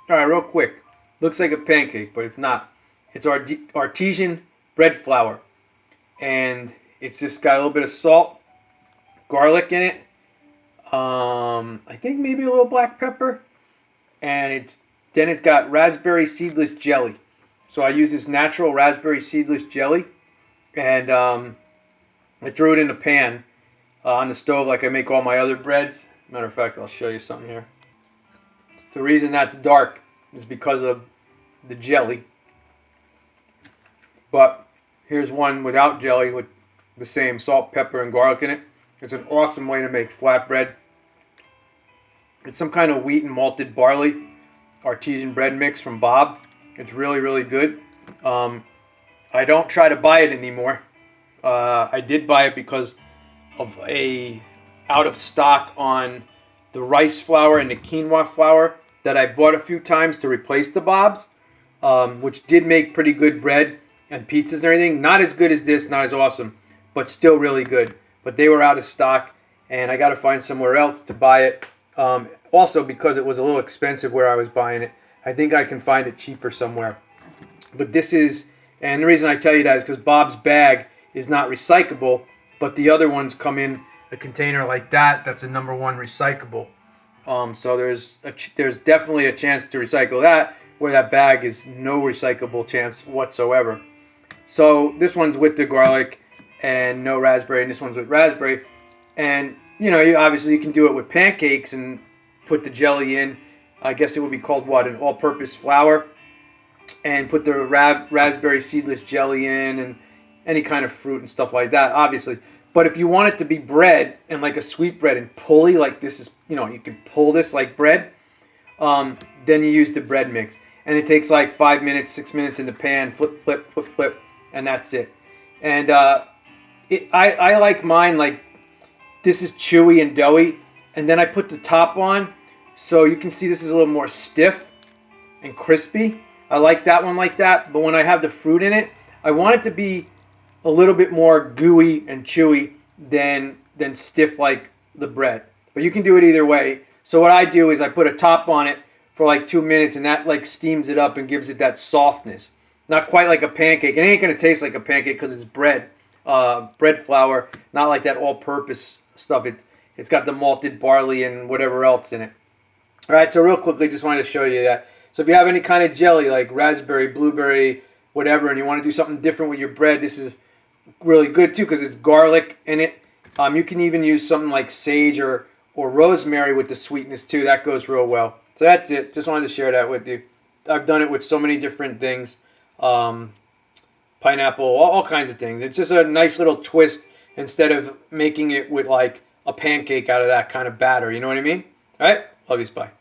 All right, real quick. Looks like a pancake, but it's not. It's artesian bread flour, and it's just got a little bit of salt, garlic in it. I think maybe a little black pepper, and it's got raspberry seedless jelly. So I use this natural raspberry seedless jelly, and I threw it in a pan on the stove like I make all my other breads. Matter of fact, I'll show you something here. The reason that's dark is because of the jelly. But here's one without jelly with the same salt, pepper, and garlic in it. It's an awesome way to make flatbread. It's some kind of wheat and malted barley artesian bread mix from Bob. It's really, really good. I don't try to buy it anymore. I did buy it because of a out of stock on the rice flour and the quinoa flour that I bought a few times to replace the Bob's, which did make pretty good bread and pizzas and everything. Not as good as this, not as awesome, but still really good. But they were out of stock, and I got to find somewhere else to buy it. Also, because it was a little expensive where I was buying it, I think I can find it cheaper somewhere. But this is, and the reason I tell you that is because Bob's bag is not recyclable, but the other ones come in a container like that. That's a number one recyclable. So there's definitely a chance to recycle that, where that bag is no recyclable chance whatsoever. So this one's with the garlic and no raspberry, and this one's with raspberry. And obviously you can do it with pancakes and put the jelly in. I guess it would be called what? An all-purpose flour. And put the raspberry seedless jelly in and any kind of fruit and stuff like that, obviously. But if you want it to be bread and like a sweetbread and pulley, like this is, you can pull this like bread, then you use the bread mix. And it takes like 5 minutes, 6 minutes in the pan, flip, flip, flip, flip, and that's it. And I like mine like this is chewy and doughy. And then I put the top on, so you can see this is a little more stiff and crispy. I like that one like that, but when I have the fruit in it, I want it to be a little bit more gooey and chewy than stiff like the bread. But you can do it either way. So what I do is I put a top on it for like 2 minutes, and that like steams it up and gives it that softness. Not quite like a pancake. It ain't going to taste like a pancake because it's bread. Bread flour, not like that all-purpose stuff. It's got the malted barley and whatever else in it. All right, so real quickly, just wanted to show you that. So if you have any kind of jelly like raspberry, blueberry, whatever, and you want to do something different with your bread, this is really good too because it's garlic in it. You can even use something like sage or rosemary with the sweetness too. That goes real well. So that's it. Just wanted to share that with you. I've done it with so many different things. Pineapple, all kinds of things. It's just a nice little twist instead of making it with like a pancake out of that kind of batter. You know what I mean? All right? Love you. Bye.